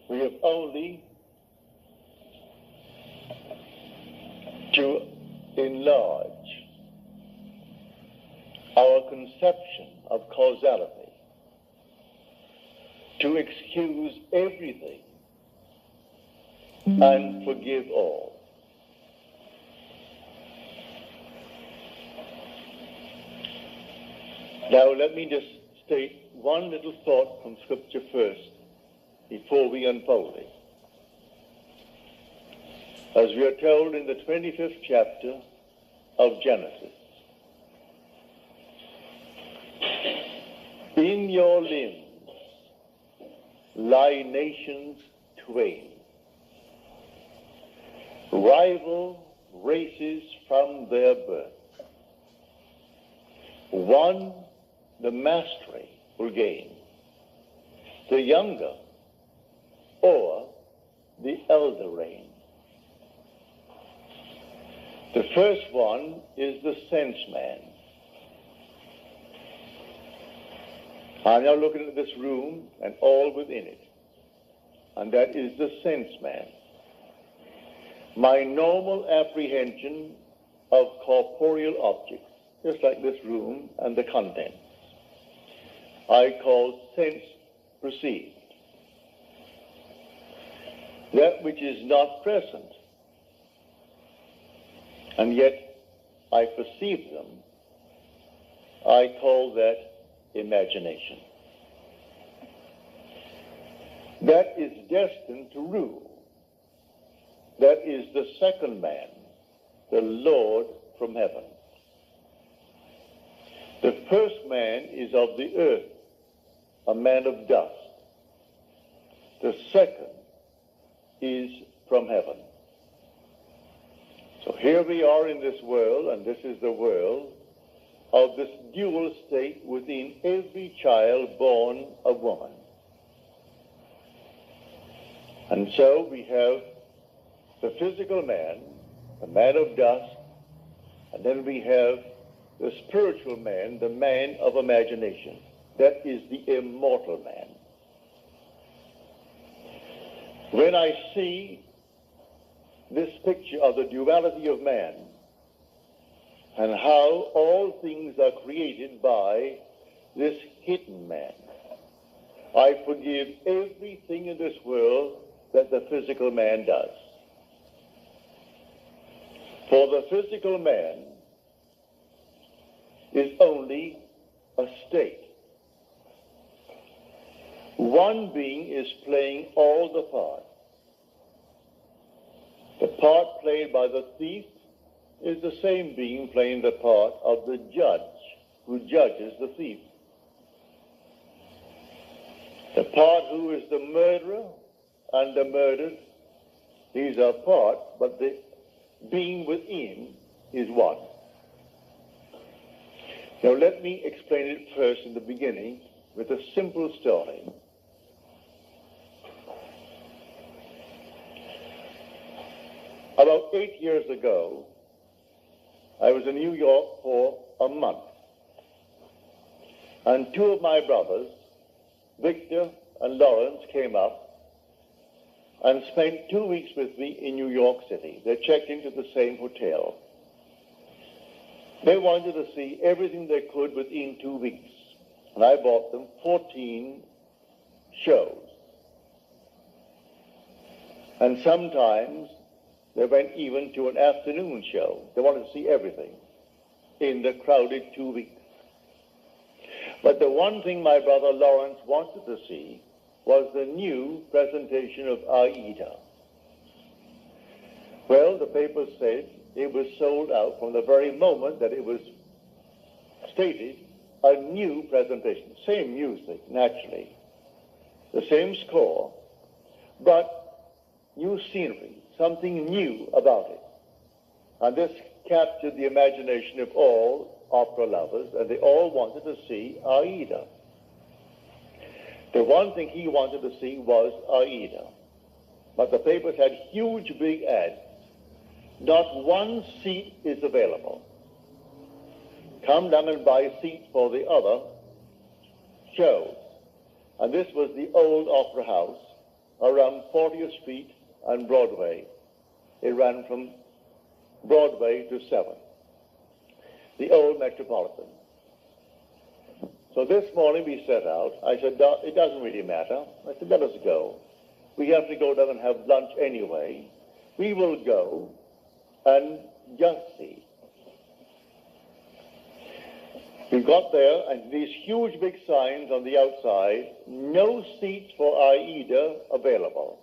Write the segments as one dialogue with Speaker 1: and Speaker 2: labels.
Speaker 1: We have only to enlarge our conception of causality, to excuse everything and forgive all. Now let me just state one little thought from Scripture first before we unfold it. As we are told in the 25th chapter of Genesis, in your limbs lie nations twain, rival races from their birth. One the mastery will gain, the younger or the elder reign. The first one is the sense man. I'm now looking at this room and all within it, and that is the sense man. My normal apprehension of corporeal objects, just like this room and the contents, I call sense perceived. That which is not present, and yet I perceive them, I call that imagination. That is destined to rule. That is the second man, the Lord from heaven. The first man is of the earth, a man of dust. The second is from heaven. So here we are in this world, and this is the world of this dual state within every child born of woman. And so we have the physical man, the man of dust, and then we have the spiritual man, the man of imagination. That is the immortal man. When I see this picture of the duality of man and how all things are created by this hidden man, I forgive everything in this world that the physical man does. For the physical man is only a state. One being is playing all the parts. The part played by the thief is the same being playing the part of the judge who judges the thief. The part who is the murderer and the murdered, these are parts, but the being within is one. Now let me explain it first in the beginning with a simple story. About 8 years ago, I was in New York for a month. And two of my brothers, Victor and Lawrence, came up and spent 2 weeks with me in New York City. They checked into the same hotel. They wanted to see everything they could within 2 weeks. And I bought them 14 shows. And sometimes they went even to an afternoon show. They wanted to see everything in the crowded 2 weeks. But the one thing my brother Lawrence wanted to see was the new presentation of Aida. Well, the paper said it was sold out from the very moment that it was stated, a new presentation. Same music, naturally. The same score, but new scenery, something new about it. And this captured the imagination of all opera lovers, and they all wanted to see Aida. The one thing he wanted to see was Aida. But the papers had huge big ads. Not one seat is available. Come down and buy seats for the other shows. And this was the old opera house around 40th Street and Broadway. It ran from Broadway to 7th, the old Metropolitan. So this morning we set out. I said, it doesn't really matter. I said, let us go. We have to go down and have lunch anyway. We will go and just see. We got there, and these huge big signs on the outside, no seats for Aida available.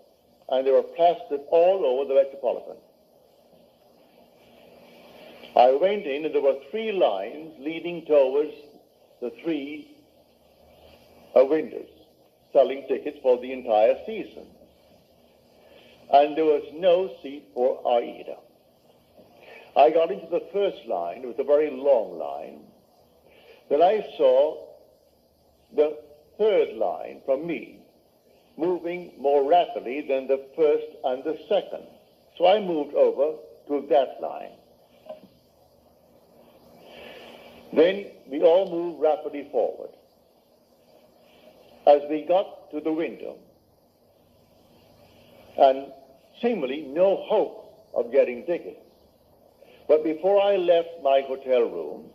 Speaker 1: And they were plastered all over the Metropolitan. I went in, and there were 3 lines leading towards the 3 windows, selling tickets for the entire season. And there was no seat for Aida. I got into the first line. It was a very long line. Then I saw the 3rd line from me moving more rapidly than the 1st and the 2nd. So I moved over to that line. Then we all moved rapidly forward. As we got to the window, and seemingly no hope of getting tickets, but before I left my hotel room,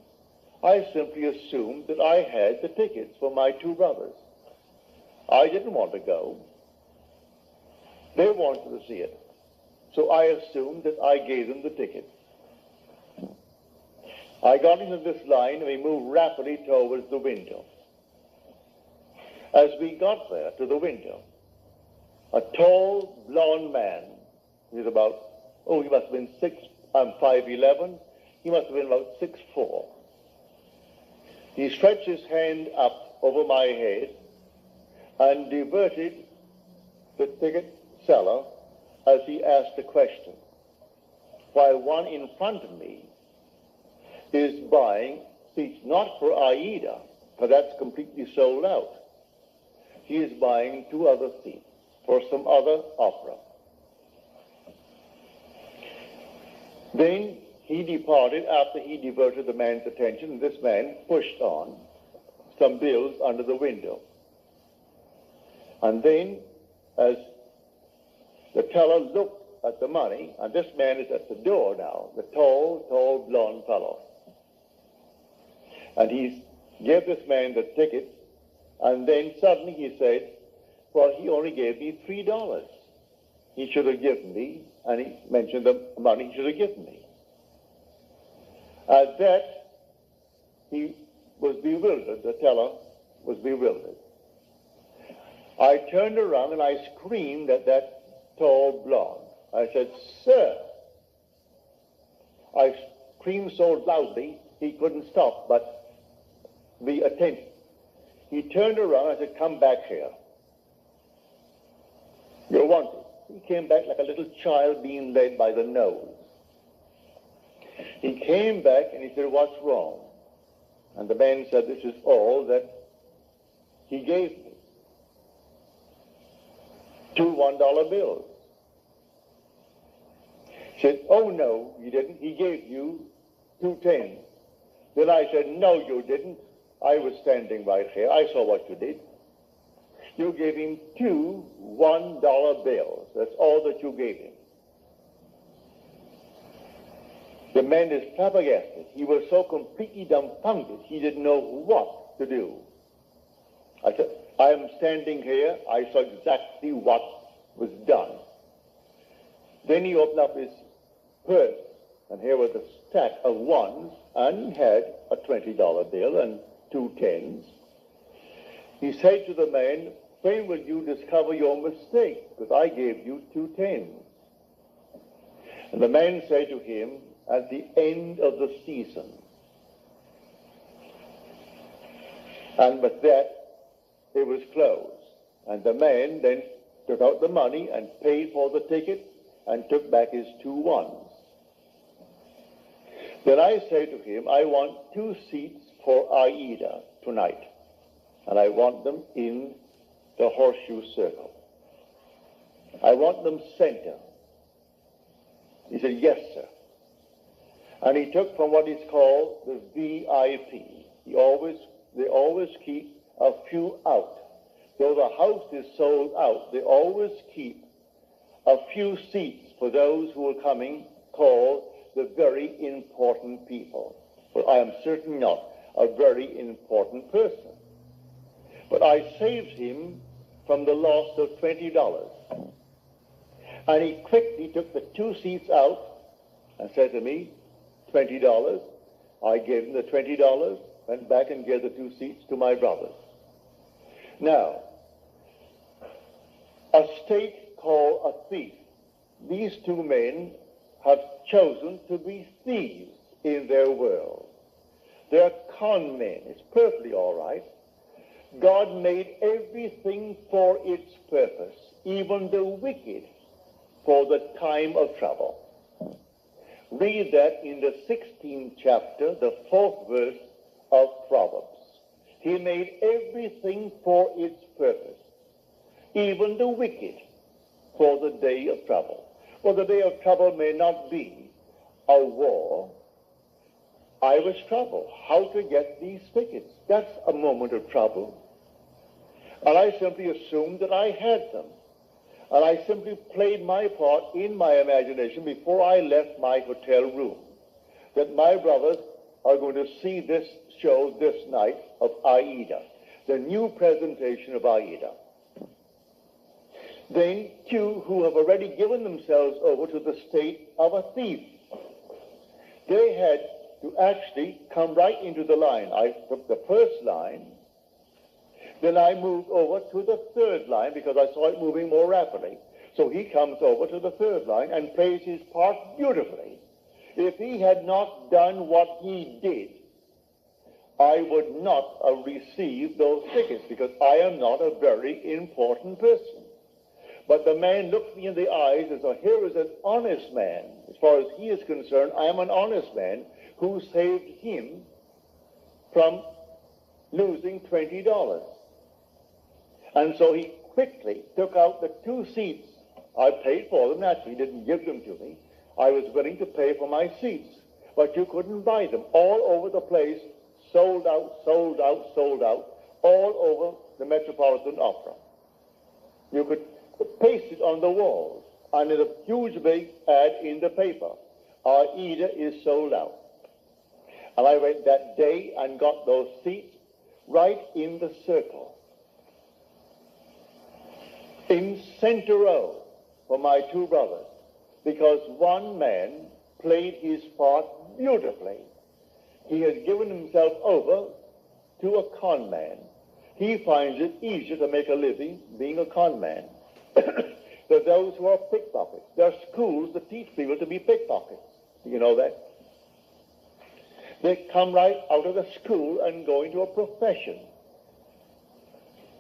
Speaker 1: I simply assumed that I had the tickets for my 2 brothers. I didn't want to go. They wanted to see it. So I assumed that I gave them the tickets. I got into this line and we moved rapidly towards the window. As we got there to the window, a tall, blond man, he was about, he must have been 5'11". He must have been about 6'4". He stretched his hand up over my head and diverted the ticket seller as he asked a question, while one in front of me is buying seats not for Aida, for that's completely sold out. He is buying 2 other seats for some other opera. Then he departed after he diverted the man's attention. This man pushed on some bills under the window. And then, as the teller looked at the money, and this man is at the door now, the tall, blond fellow. And he gave this man the tickets, and then suddenly he said, well, he only gave me $3. He should have given me, and he mentioned the money he should have given me. At that, he was bewildered. The teller was bewildered. I turned around and I screamed at that tall blonde. I said, sir. I screamed so loudly he couldn't stop but be attentive. He turned around and said, come back here. You're wanted. He came back like a little child being led by the nose. He came back and he said, what's wrong? And the man said, this is all that he gave me. 2 $1 bills. He said, oh no, you didn't. He gave you 2 10s. Then I said, no, you didn't. I was standing right here. I saw what you did. You gave him 2 $1 bills. That's all that you gave him. The man is flabbergasted. He was so completely dumbfounded, he didn't know what to do. I said, I am standing here. I saw exactly what was done. Then he opened up his purse, and here was a stack of 1s, and he had a $20 bill and 2 10s. He said to the man, when will you discover your mistake? Because I gave you 2 10s. And the man said to him, at the end of the season. And with that, it was closed. And the man then took out the money and paid for the ticket and took back his 2 1s. Then I said to him, I want 2 seats for Aida tonight. And I want them in the horseshoe circle. I want them center. He said, yes, sir. And he took from what is called the VIP. They always keep a few out though the house is sold out, they always keep a few seats for those who are coming, called the very important people. Well, I am certainly not a very important person. But I saved him from the loss of $20. And he quickly took the 2 seats out and said to me, $20. I gave him the $20, went back and gave the 2 seats to my brothers. Now, a state called a thief. These 2 men have chosen to be thieves in their world. They're con men. It's perfectly all right. God made everything for its purpose, even the wicked, for the time of trouble. Read that in the 16th chapter, the 4th verse of Proverbs. He made everything for its purpose, even the wicked, for the day of trouble. Well, the day of trouble may not be a war. I was troubled. How to get these tickets? That's a moment of trouble. And I simply assumed that I had them. And I simply played my part in my imagination before I left my hotel room, that my brothers are going to see this show this night of Aida, the new presentation of Aida. Then 2 who have already given themselves over to the state of a thief. They had to actually come right into the line. I took the first line, then I moved over to the 3rd line because I saw it moving more rapidly. So he comes over to the 3rd line and plays his part beautifully. If he had not done what he did, I would not have received those tickets because I am not a very important person. But the man looked me in the eyes and said, here is an honest man. As far as he is concerned, I am an honest man who saved him from losing $20. And so he quickly took out the 2 seats. I paid for them, naturally, he didn't give them to me. I was willing to pay for my seats, but you couldn't buy them. All over the place, sold out, sold out, sold out, all over the Metropolitan Opera. You could paste it on the walls, and in a huge big ad in the paper, Aida is sold out. And I went that day and got those seats right in the circle, in center row for my 2 brothers, because one man played his part beautifully. He had given himself over to a con man. He finds it easier to make a living being a con man than those who are pickpockets. There are schools that teach people to be pickpockets. You know that? They come right out of the school and go into a profession.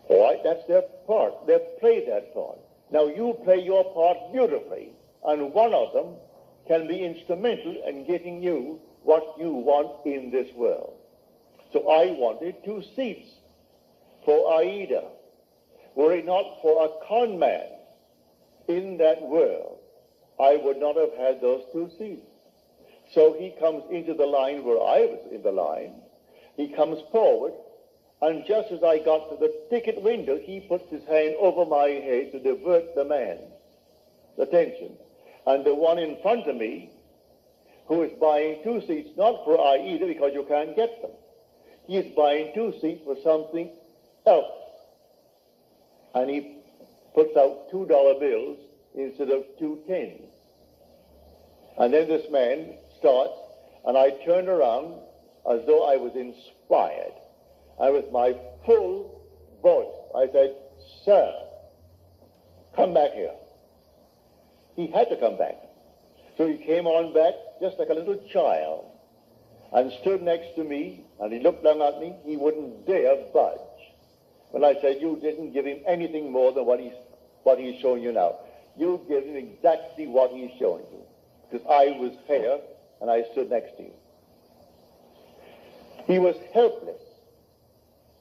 Speaker 1: All right, that's their part. They play that part. Now you play your part beautifully, and one of them can be instrumental in getting you what you want in this world. So I wanted 2 seats for Aida. Were it not for a con man in that world, I would not have had those 2 seats. So he comes into the line where I was in the line. He comes forward, and just as I got to the ticket window, he puts his hand over my head to divert the man's attention. And the one in front of me, who is buying 2 seats, not for Aida because you can't get them. He is buying 2 seats for something else. And he puts out $2 bills instead of 2 tens. And then this man starts, and I turned around as though I was inspired. And with my full voice, I said, "Sir, come back here." He had to come back. So he came on back just like a little child and stood next to me, and he looked down at me. He wouldn't dare budge. When I said, "You didn't give him anything more than what he's showing you now. You give him exactly what he's showing you." Because I was here, and I stood next to you. He was helpless.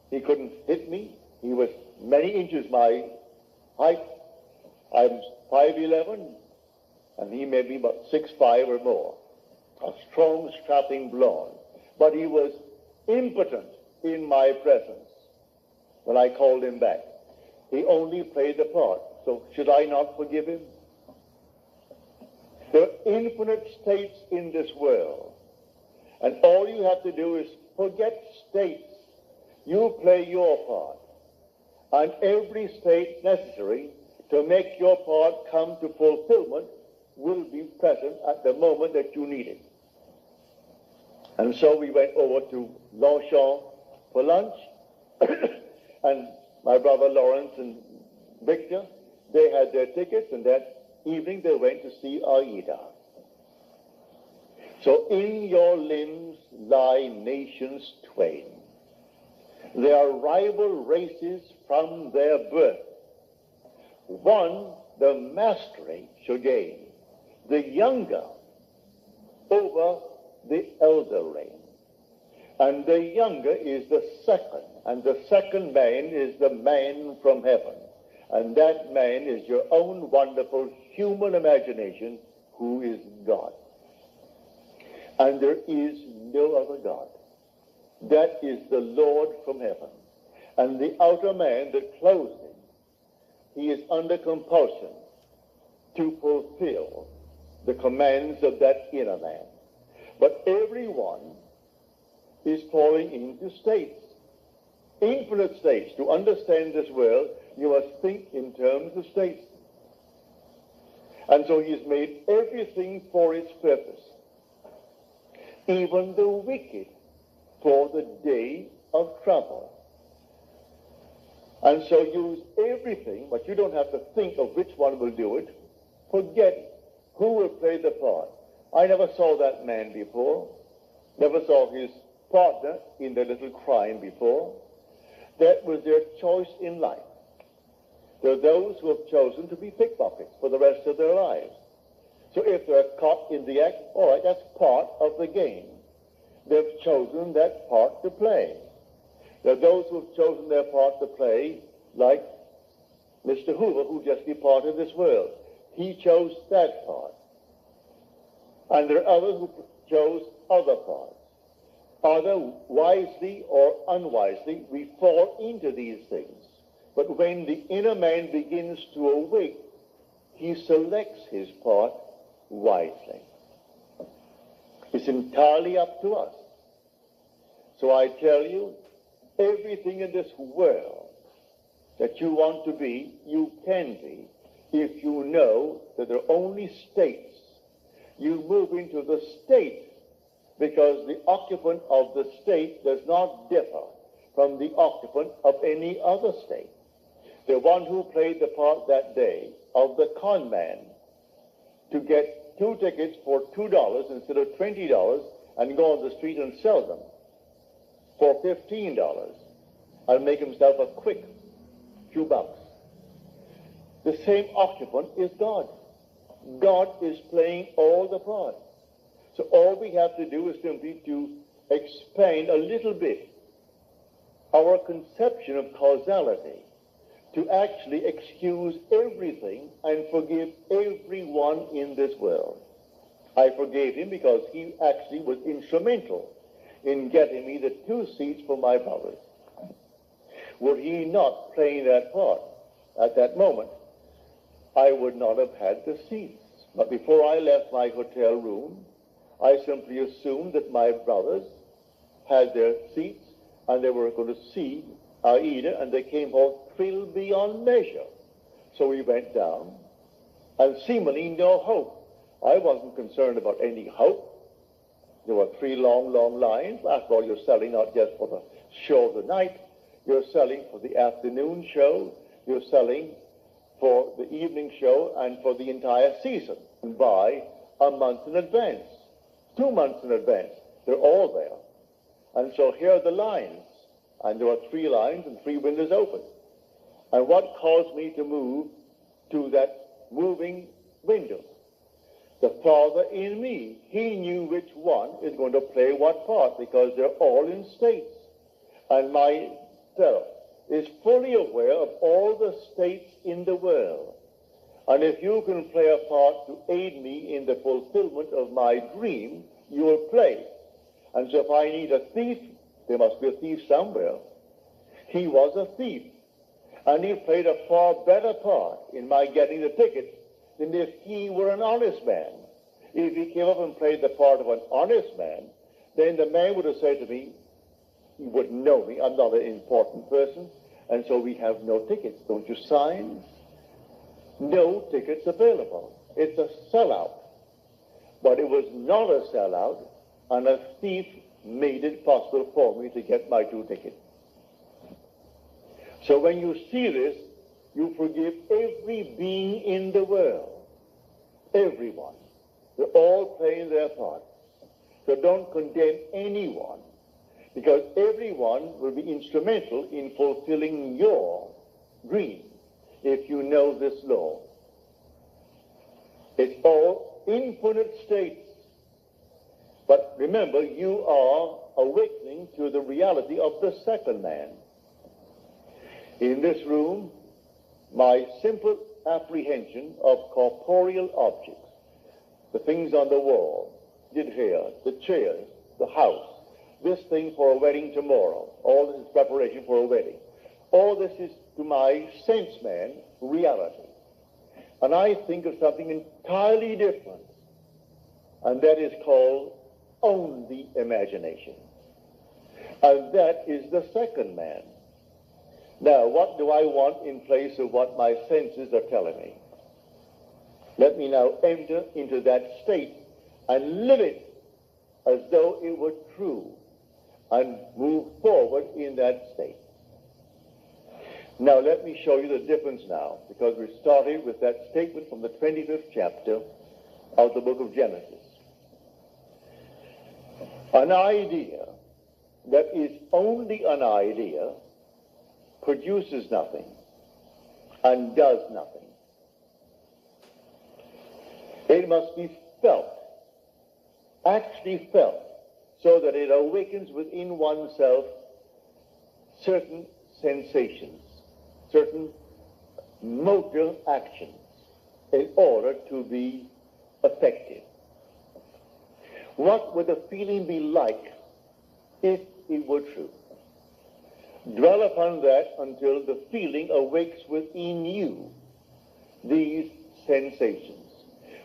Speaker 1: He couldn't hit me. He was many inches my height. I'm 5'11", and he may be about 6'5" or more. A strong, strapping blonde. But he was impotent in my presence when I called him back. He only played the part. So should I not forgive him? There are infinite states in this world. And all you have to do is forget states. You play your part. And every state necessary to make your part come to fulfillment will be present at the moment that you need it. And so we went over to Longchamp for lunch, and my brother Lawrence and Victor, they had their tickets, and that evening they went to see Aida. So in your limbs lie nations twain. They are rival races from their birth. One, the mastery shall gain, the younger over the elder reign. And the younger is the second, and the second man is the man from heaven. And that man is your own wonderful human imagination, who is God. And there is no other God. That is the Lord from heaven. And the outer man that clothes him, he is under compulsion to fulfill the commands of that inner man. But everyone is falling into states, infinite states. To understand this world, you must think in terms of states. And so he has made everything for its purpose, even the wicked for the day of trouble. And so use everything, but you don't have to think of which one will do it. Forget who will play the part. I never saw that man before, never saw his partner in the little crime before. That was their choice in life. There are those who have chosen to be pickpockets for the rest of their lives. So if they're caught in the act, all right, that's part of the game. They've chosen that part to play. There are those who have chosen their part to play, like Mr. Hoover, who just departed this world. He chose that part. And there are others who chose other parts. Either wisely or unwisely, we fall into these things. But when the inner man begins to awake, he selects his part wisely. It's entirely up to us. So I tell you, everything in this world that you want to be, you can be, if you know that there are only states. You move into the state because the occupant of the state does not differ from the occupant of any other state. The one who played the part that day of the con man to get 2 tickets for $2 instead of $20 and go on the street and sell them for $15 and make himself a quick few bucks. The same occupant is God. God is playing all the parts. So all we have to do is simply to expand a little bit our conception of causality, to actually excuse everything and forgive everyone in this world. I forgave him because he actually was instrumental in getting me the 2 seats for my brothers. Were he not playing that part at that moment, I would not have had the seats. But before I left my hotel room, I simply assumed that my brothers had their seats and they were going to see Aida, and they came home thrilled beyond measure. So we went down, and seemingly no hope. I wasn't concerned about any hope. There were 3 long, long lines. After all, you're selling not just for the show of the night. You're selling for the afternoon show. You're selling for the evening show and for the entire season. And buy a month in advance, 2 months in advance. They're all there. And so here are the lines. And there were 3 lines and 3 windows open. And what caused me to move to that moving window? The Father in me. He knew which one is going to play what part, because they're all in states. And myself is fully aware of all the states in the world. And if you can play a part to aid me in the fulfillment of my dream, you will play. And so if I need a thief, there must be a thief somewhere. He was a thief. And he played a far better part in my getting the ticket than if he were an honest man. If he came up and played the part of an honest man, then the man would have said to me, he wouldn't know me, I'm not an important person, and so we have no tickets. Don't you sign? No tickets available. It's a sellout. But it was not a sellout, and a thief made it possible for me to get my 2 tickets. So when you see this, you forgive every being in the world. Everyone. They're all playing their part. So don't condemn anyone, because everyone will be instrumental in fulfilling your dream if you know this law. It's all infinite states. But remember, you are awakening to the reality of the second man. In this room, my simple apprehension of corporeal objects, the things on the wall, the hair, the chairs, the house, this thing for a wedding tomorrow, all this is preparation for a wedding. All this is, to my sense man, reality. And I think of something entirely different, and that is called only imagination. And that is the second man. Now, what do I want in place of what my senses are telling me? Let me now enter into that state and live it as though it were true and move forward in that state. Now, let me show you the difference now, because we started with that statement from the 25th chapter of the book of Genesis. An idea that is only an idea produces nothing and does nothing. It must be felt, actually felt, so that it awakens within oneself certain sensations, certain motor actions in order to be effective. What would the feeling be like if it were true? Dwell upon that until the feeling awakes within you these sensations.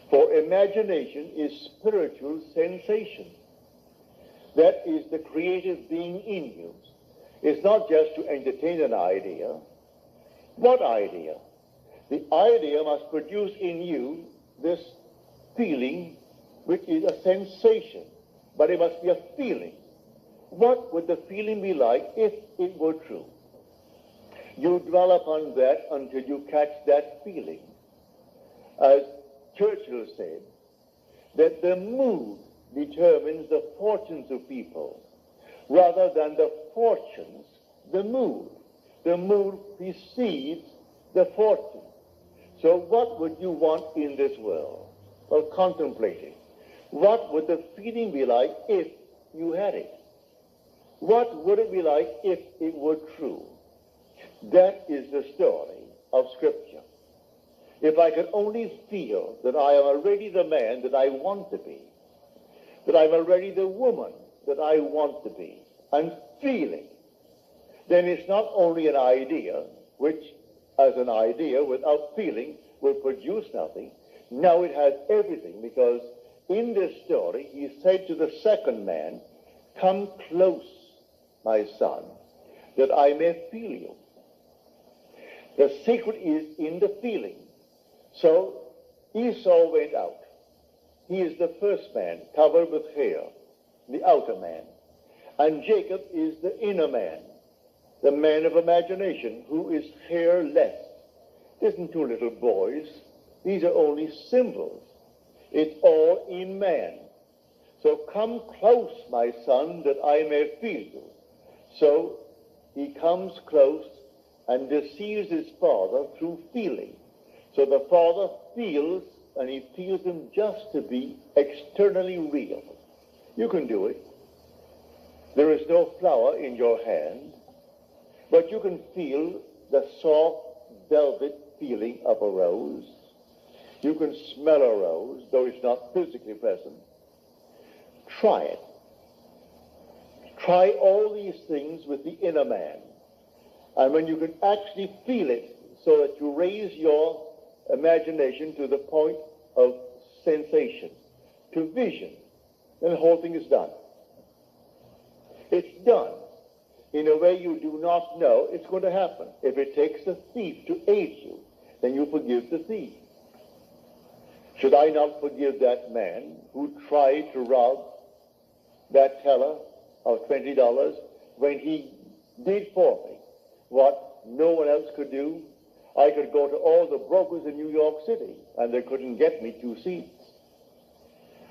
Speaker 1: For imagination is spiritual sensation. That is the creative being in you. It's not just to entertain an idea. What idea? The idea must produce in you this feeling, which is a sensation, but it must be a feeling. What would the feeling be like if it were true? You dwell upon that until you catch that feeling. As Churchill said, that the mood determines the fortunes of people, rather than the fortunes, the mood. The mood precedes the fortune. So what would you want in this world? Well, contemplate it. What would the feeling be like if you had it? What would it be like if it were true? That is the story of Scripture. If I could only feel that I am already the man that I want to be, that I'm already the woman that I want to be, and feeling, then it's not only an idea, which as an idea without feeling will produce nothing. Now it has everything, because in this story he said to the second man, "Come close, my son, that I may feel you." The secret is in the feeling. So Esau went out. He is the first man, covered with hair, the outer man. And Jacob is the inner man, the man of imagination, who is hairless. It isn't 2 little boys. These are only symbols. It's all in man. So come close, my son, that I may feel you. So he comes close and deceives his father through feeling. So the father feels, and he feels him just to be externally real. You can do it. There is no flower in your hand, but you can feel the soft velvet feeling of a rose. You can smell a rose, though it's not physically present. Try it. Try all these things with the inner man, And when you can actually feel it so that you raise your imagination to the point of sensation, to vision, then the whole thing is done. It's done in a way you do not know it's going to happen. If it takes a thief to aid you, then you forgive the thief. Should I not forgive that man who tried to rob that teller of $20 when he did for me what no one else could do? I could go to all the brokers in New York City and they couldn't get me 2 seats.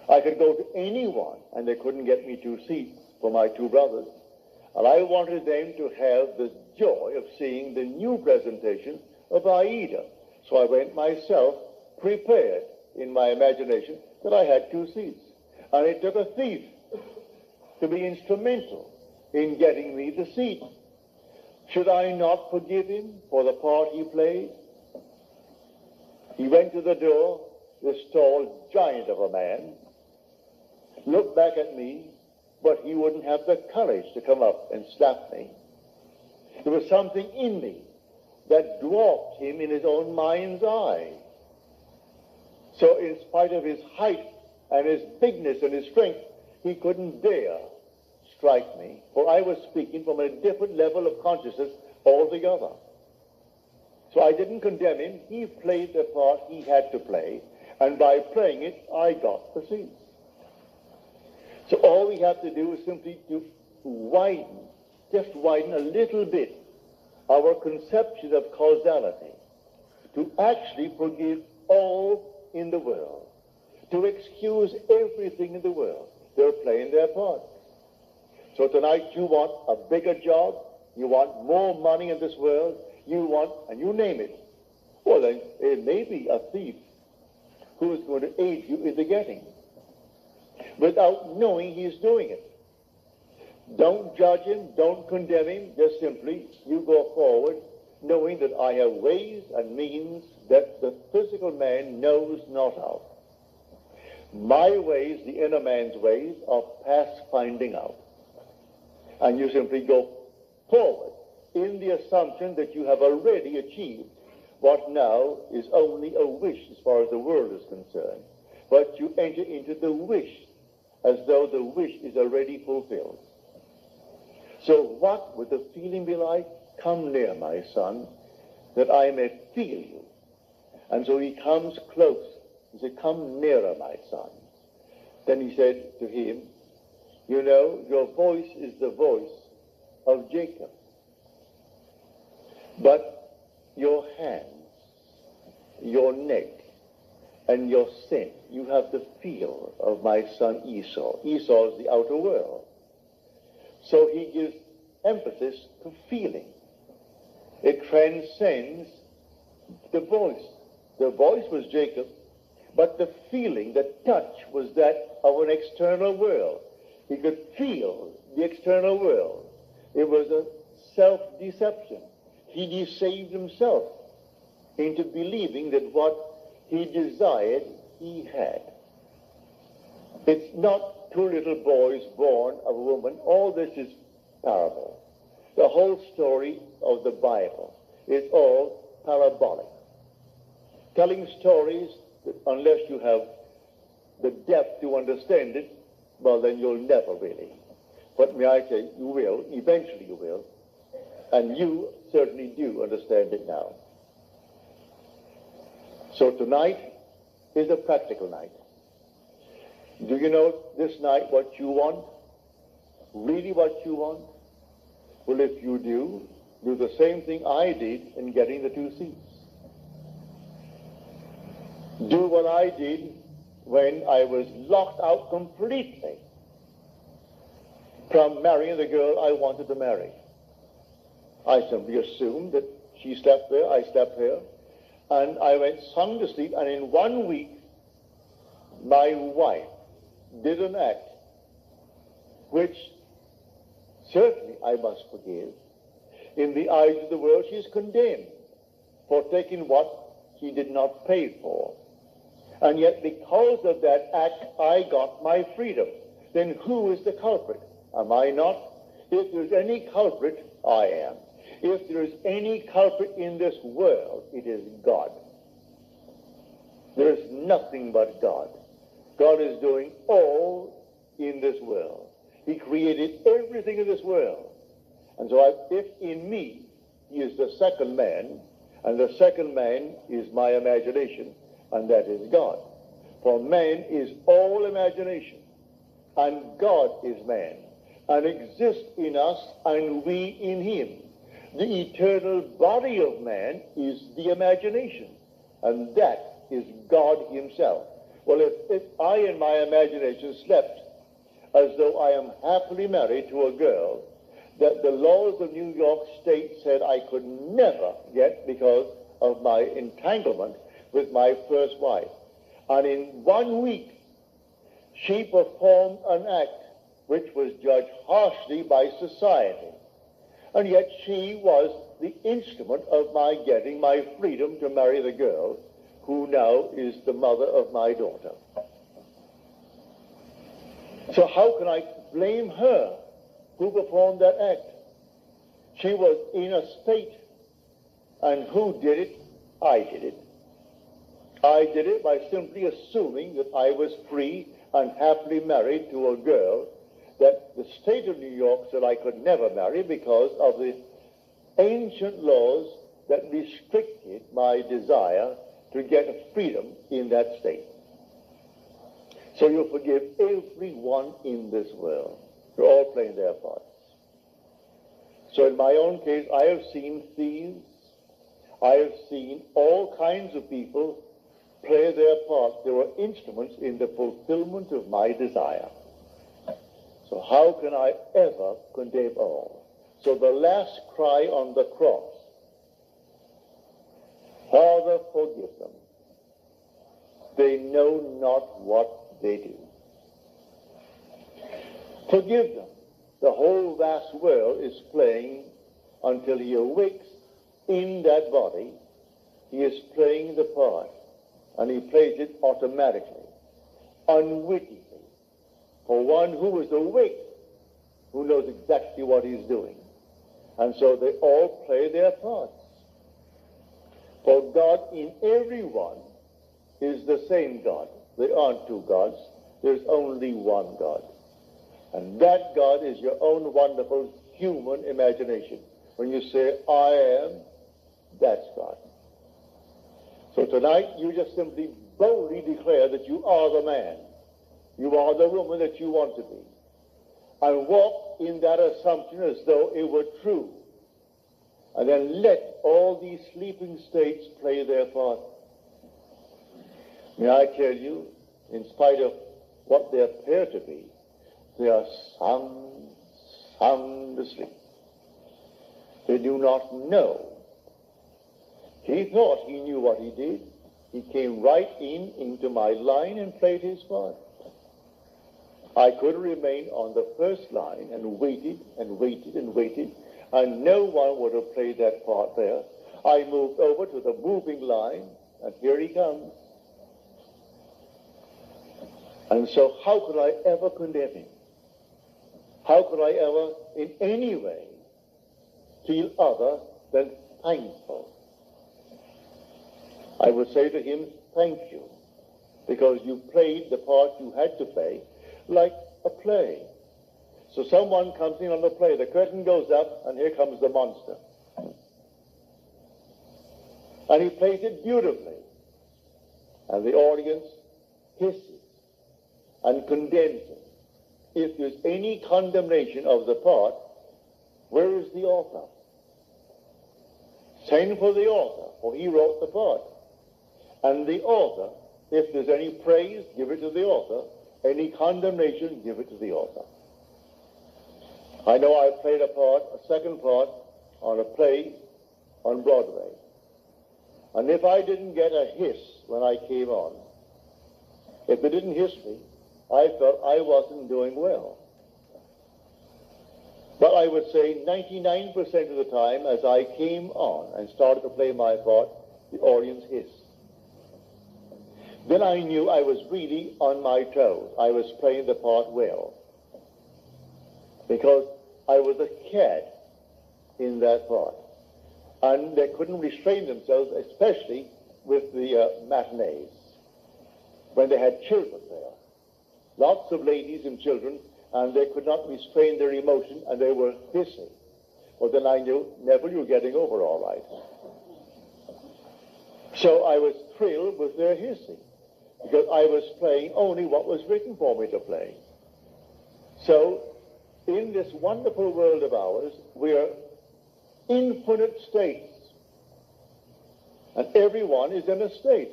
Speaker 1: I could go to anyone and they couldn't get me 2 seats for my 2 brothers. And I wanted them to have the joy of seeing the new presentation of Aida. So I went myself prepared in my imagination that I had 2 seats. And it took a thief to be instrumental in getting me the seat. Should I not forgive him for the part he played? He went to the door, this tall giant of a man, looked back at me, but he wouldn't have the courage to come up and slap me. There was something in me that dwarfed him in his own mind's eye. So in spite of his height and his bigness and his strength, he couldn't dare strike me, for I was speaking from a different level of consciousness altogether. So I didn't condemn him. He played the part he had to play, and by playing it, I got the seats. So all we have to do is simply to widen, just widen a little bit our conception of causality, to actually forgive all in the world, to excuse everything in the world. They're playing their part. So tonight you want a bigger job, you want more money in this world, you want, and you name it. Well, then it may be a thief who is going to aid you in the getting, without knowing he's doing it. Don't judge him, don't condemn him, just simply you go forward knowing that I have ways and means that the physical man knows not of. My ways, the inner man's ways, are past finding out. And you simply go forward in the assumption that you have already achieved what now is only a wish as far as the world is concerned. But you enter into the wish as though the wish is already fulfilled. So what would the feeling be like? Come near, my son, that I may feel you. And so he comes close. He said, come nearer, my son. Then he said to him, you know, your voice is the voice of Jacob. But your hands, your neck, and your sin, you have the feel of my son Esau. Esau is the outer world. So he gives emphasis to feeling. It transcends the voice. The voice was Jacob, but the feeling, the touch, was that of an external world. He could feel the external world. It was a self-deception. He deceived himself into believing that what he desired, he had. It's not 2 little boys born of a woman. All this is parable. The whole story of the Bible is all parabolic. Telling stories that unless you have the depth to understand it, well, then you'll never really. But may I say, you will, eventually you will, and you certainly do understand it now. So tonight is a practical night. Do you know this night what you want? Really what you want? Well, if you do the same thing I did in getting the 2 seats. Do what I did when I was locked out completely from marrying the girl I wanted to marry. I simply assumed that she slept there, I slept here, and I went sung to sleep, and in 1 week, my wife did an act which certainly I must forgive. In the eyes of the world, she is condemned for taking what she did not pay for. And yet, because of that act, I got my freedom. Then who is the culprit? Am I not? If there's any culprit, I am. If there is any culprit in this world, it is God. There is nothing but God. God is doing all in this world. He created everything in this world. And so if in me he is the second man, and the second man is my imagination, and that is God. For man is all imagination, and God is man, and exists in us, and we in him. The eternal body of man is the imagination, and that is God himself. Well, if I in my imagination slept as though I am happily married to a girl that the laws of New York State said I could never get because of my entanglement with my first wife, and in 1 week she performed an act which was judged harshly by society, and yet she was the instrument of my getting my freedom to marry the girl who now is the mother of my daughter. So how can I blame her who performed that act? She was in a state, and who did it? I did it. I did it by simply assuming that I was free and happily married to a girl that the state of New York said I could never marry because of the ancient laws that restricted my desire to get freedom in that state. So you forgive everyone in this world. They're all playing their parts. So in my own case, I have seen thieves. I have seen all kinds of people play their parts. They were instruments in the fulfillment of my desire. So how can I ever condemn all? So the last cry on the cross, Father, forgive them. They know not what they do. Forgive them. The whole vast world is playing until he awakes in that body. He is playing the part, and he plays it automatically, unwittingly. For one who is awake, who knows exactly what he's doing. And so they all play their parts. For God in everyone is the same God. There aren't two gods. There's only one God. And that God is your own wonderful human imagination. When you say, I am, that's God. So tonight, you just simply boldly declare that you are the man. You are the woman that you want to be. And walk in that assumption as though it were true. And then let all these sleeping states play their part. May I tell you, in spite of what they appear to be, they are sound asleep. They do not know. He thought he knew what he did. He came right into my line and played his part. I could remain on the first line and waited and waited and waited, and no one would have played that part there. I moved over to the moving line, and here he comes. And so how could I ever condemn him? How could I ever, in any way, feel other than thankful? I would say to him, thank you, because you played the part you had to play like a play. So someone comes in on the play, the curtain goes up, and here comes the monster. And he plays it beautifully. And the audience hisses and condemns him. If there's any condemnation of the part, where is the author? Send for the author, for he wrote the part. And the author, if there's any praise, give it to the author. Any condemnation, give it to the author. I know I played a second part, on a play on Broadway. And if I didn't get a hiss when I came on, if they didn't hiss me, I felt I wasn't doing well. But I would say 99% of the time, as I came on and started to play my part, the audience hissed. Then I knew I was really on my toes. I was playing the part well. Because I was a cat in that part. and they couldn't restrain themselves, especially with the matinees, when they had children there. Lots of ladies and children, and they could not restrain their emotion, and they were hissing. Well, then I knew, Neville, you're getting over all right. So I was thrilled with their hissing, because I was playing only what was written for me to play. So, in this wonderful world of ours, we are infinite states. And everyone is in a state.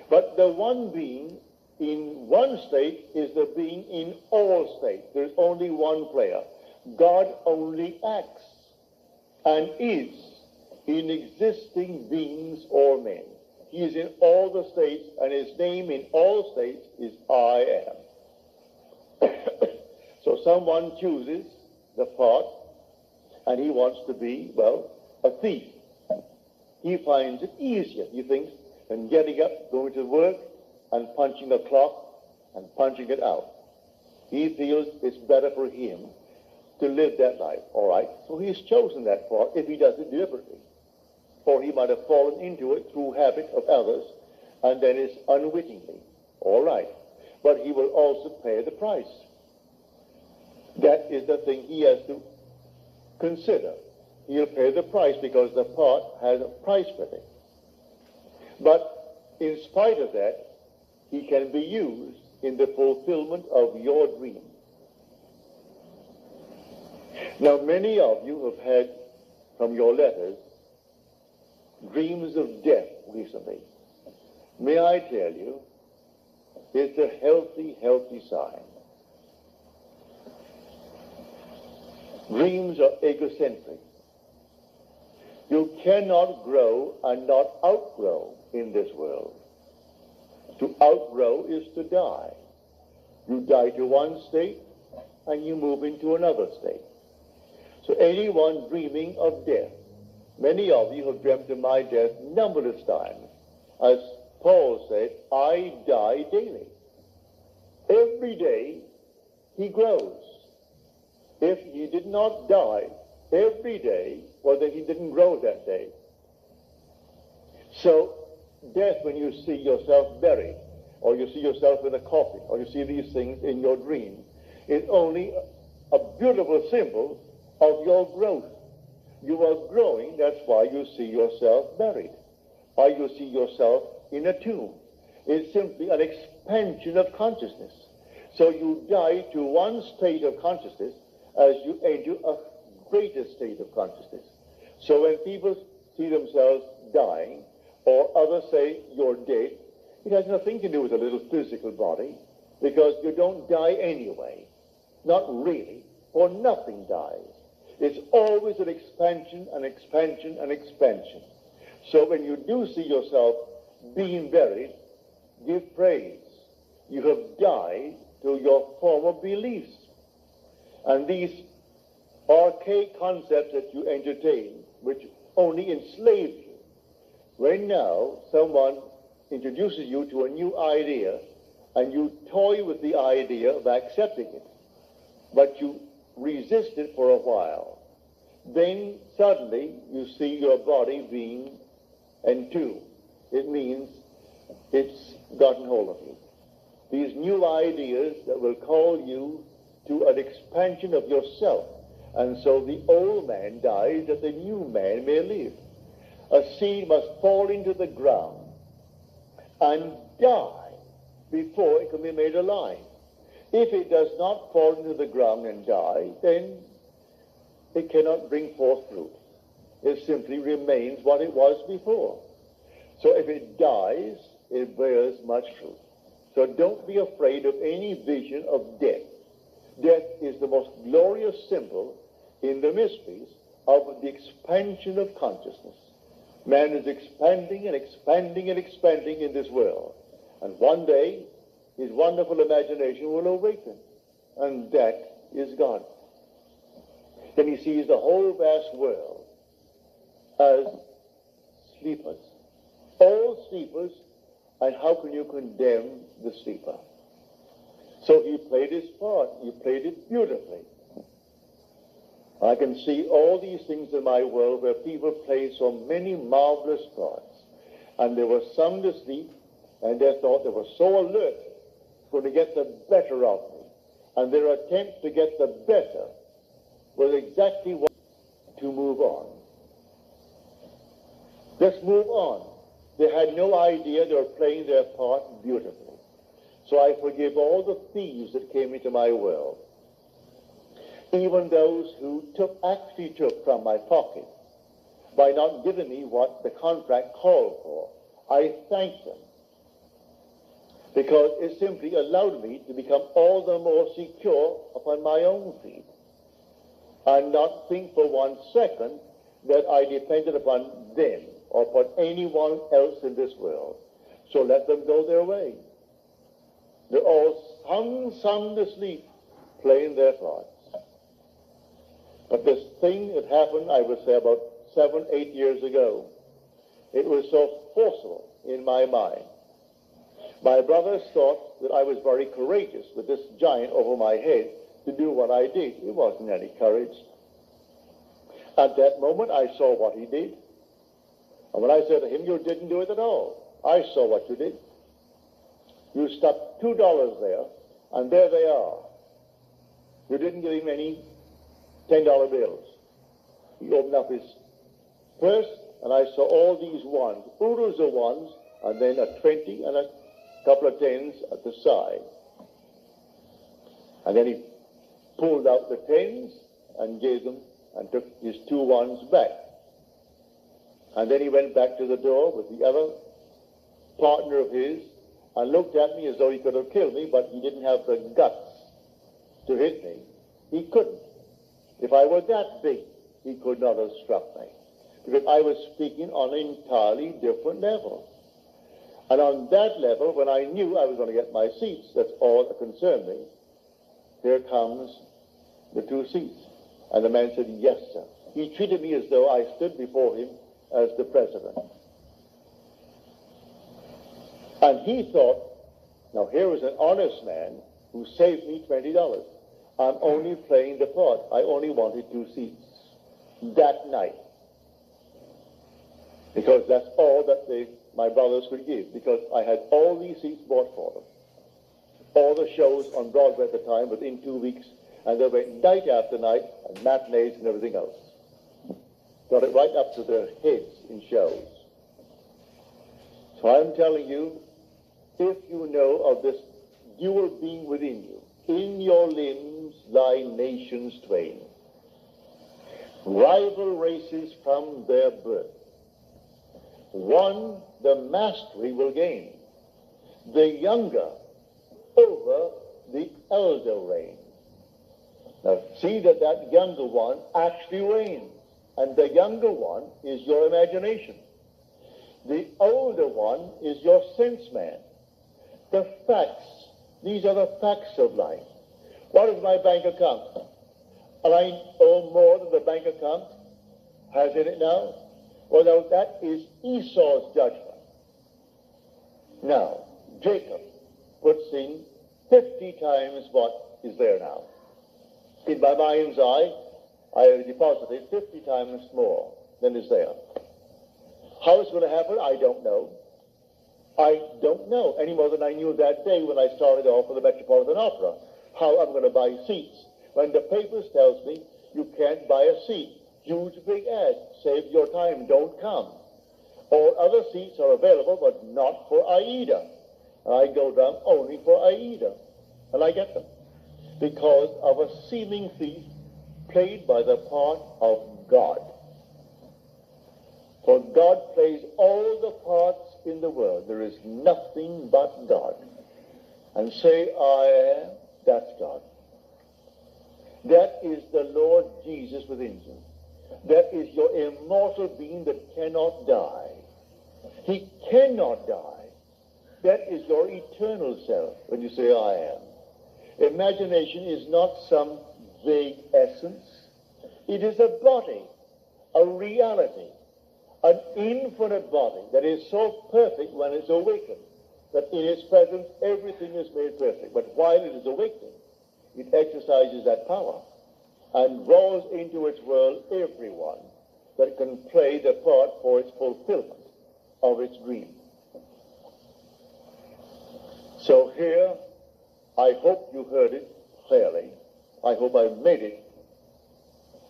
Speaker 1: But the one being in one state is the being in all states. There's only one player. God only acts and is in existing beings or men. He is in all the states, and his name in all states is I am. So someone chooses the part, and he wants to be, well, a thief. He finds it easier, he thinks, than getting up, going to work, and punching a clock, and punching it out. He feels it's better for him to live that life, all right? So he's chosen that part if he does it deliberately. Or he might have fallen into it through habit of others, and then it's unwittingly, all right. But he will also pay the price. That is the thing he has to consider. He'll pay the price because the part has a price with it. But in spite of that, he can be used in the fulfillment of your dream. Now, many of you have had, from your letters, dreams of death recently. May I tell you, it's a healthy, healthy sign. Dreams are egocentric. You cannot grow and not outgrow in this world. To outgrow is to die. You die to one state and you move into another state. So anyone dreaming of death, many of you have dreamt of my death numberless times. As Paul said, I die daily. Every day he grows. If he did not die every day, well, then he didn't grow that day. So death, when you see yourself buried, or you see yourself in a coffin, or you see these things in your dream, is only a beautiful symbol of your growth. You are growing, that's why you see yourself buried, why you see yourself in a tomb. It's simply an expansion of consciousness. So you die to one state of consciousness as you enter a greater state of consciousness. So when people see themselves dying, or others say you're dead, it has nothing to do with a little physical body, because you don't die anyway. Not really, for nothing dies. It's always an expansion, an expansion, an expansion. So when you do see yourself being buried, give praise. You have died to your former beliefs. And these archaic concepts that you entertain, which only enslaved you, when now someone introduces you to a new idea, and you toy with the idea of accepting it, but you resist it for a while, then suddenly you see your body being entombed. It means it's gotten hold of you. These new ideas that will call you to an expansion of yourself. And so the old man dies that the new man may live. A seed must fall into the ground and die before it can be made alive. If it does not fall into the ground and die, then it cannot bring forth fruit. It simply remains what it was before. So if it dies, it bears much fruit. So don't be afraid of any vision of death. Death is the most glorious symbol in the mysteries of the expansion of consciousness. Man is expanding and expanding and expanding in this world. And one day, his wonderful imagination will awaken. And that is God. Then he sees the whole vast world as sleepers. All sleepers, and how can you condemn the sleeper? So he played his part. He played it beautifully. I can see all these things in my world where people play so many marvelous parts, and they were sound asleep, and they thought they were so alert, going to get the better of me. And their attempt to get the better was exactly what to move on. Just move on. They had no idea they were playing their part beautifully. So I forgive all the thieves that came into my world. Even those who actually took from my pocket by not giving me what the contract called for. I thank them, because it simply allowed me to become all the more secure upon my own feet and not think for 1 second that I depended upon them or upon anyone else in this world. So let them go their way. They're all sound asleep, playing their parts. But this thing that happened, I would say about 7, 8 years ago, it was so forceful in my mind. My brothers thought that I was very courageous with this giant over my head to do what I did. It wasn't any courage. At that moment, I saw what he did. And when I said to him, you didn't do it at all. I saw what you did. You stuck $2 there, and there they are. You didn't give him any $10 bills. He opened up his purse, and I saw all these ones, oodles of ones, and then a 20 and a couple of 10s at the side. And then he pulled out the 10s and gave them and took his 2 1s back. And then he went back to the door with the other partner of his and looked at me as though he could have killed me, but he didn't have the guts to hit me. He couldn't. If I were that big, he could not have struck me, because I was speaking on an entirely different level. And on that level, when I knew I was going to get my seats, that's all that concerned me, here comes the 2 seats. And the man said, yes, sir. He treated me as though I stood before him as the president. And he thought, now here was an honest man who saved me $20. I'm only playing the part. I only wanted 2 seats that night, because that's all that my brothers could give, because I had all these seats bought for them. All the shows on Broadway at the time within 2 weeks, and they went night after night, and matinees and everything else. Got it right up to their heads in shows. So I'm telling you, if you know of this dual being within you, in your limbs lie nations twain, rival races from their birth. One the mastery will gain, the younger over the elder reign. Now see that that younger one actually reigns, and the younger one is your imagination. The older one is your sense man. The facts, these are the facts of life. What is my bank account? And I owe more than the bank account has in it now? Well, now that is Esau's judgment. Now, Jacob puts in 50 times what is there now. In my mind's eye, I have deposited 50 times more than is there. How it's going to happen, I don't know. I don't know, any more than I knew that day when I started off with the Metropolitan Opera, how I'm going to buy seats. When the papers tells me you can't buy a seat, huge big ad, save your time, don't come. All other seats are available, but not for Aida. And I go down only for Aida, and I get them, because of a seeming thief played by the part of God. For God plays all the parts in the world. There is nothing but God. And say, I am, that's God. That is the Lord Jesus within you. That is your immortal being that cannot die. He cannot die. That is your eternal self when you say, I am. Imagination is not some vague essence. It is a body, a reality, an infinite body that is so perfect when it's awakened, that in its presence everything is made perfect. But while it is awakening, it exercises that power. and draws into its world everyone that can play the part for its fulfillment of its dream. So here, I hope you heard it clearly. I hope I made it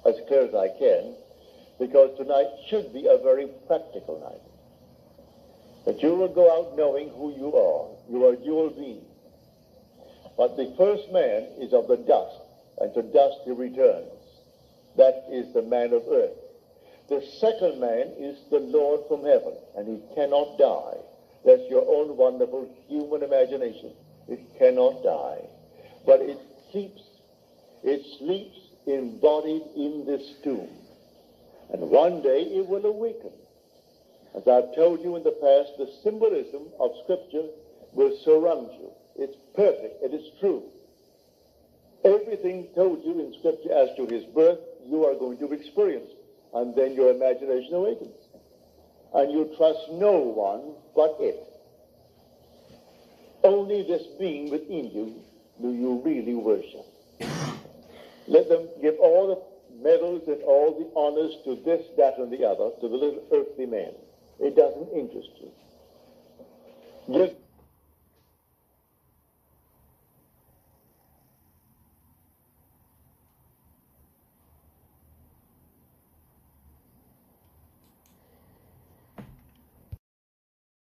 Speaker 1: as clear as I can, because tonight should be a very practical night. That you will go out knowing who you are. You are a dual being. But the first man is of the dust, and to dust he returns. That is the man of earth. The second man is the Lord from heaven, and he cannot die. That's your own wonderful human imagination. It cannot die. But it sleeps embodied in this tomb. And one day it will awaken. As I've told you in the past, the symbolism of Scripture will surround you. It's perfect. It is true. Everything told you in Scripture as to his birth, you are going to experience. And then your imagination awakens. And you trust no one but it. Only this being within you do you really worship. Let them give all the medals and all the honors to this, that, and the other, to the little earthly man. It doesn't interest you. Give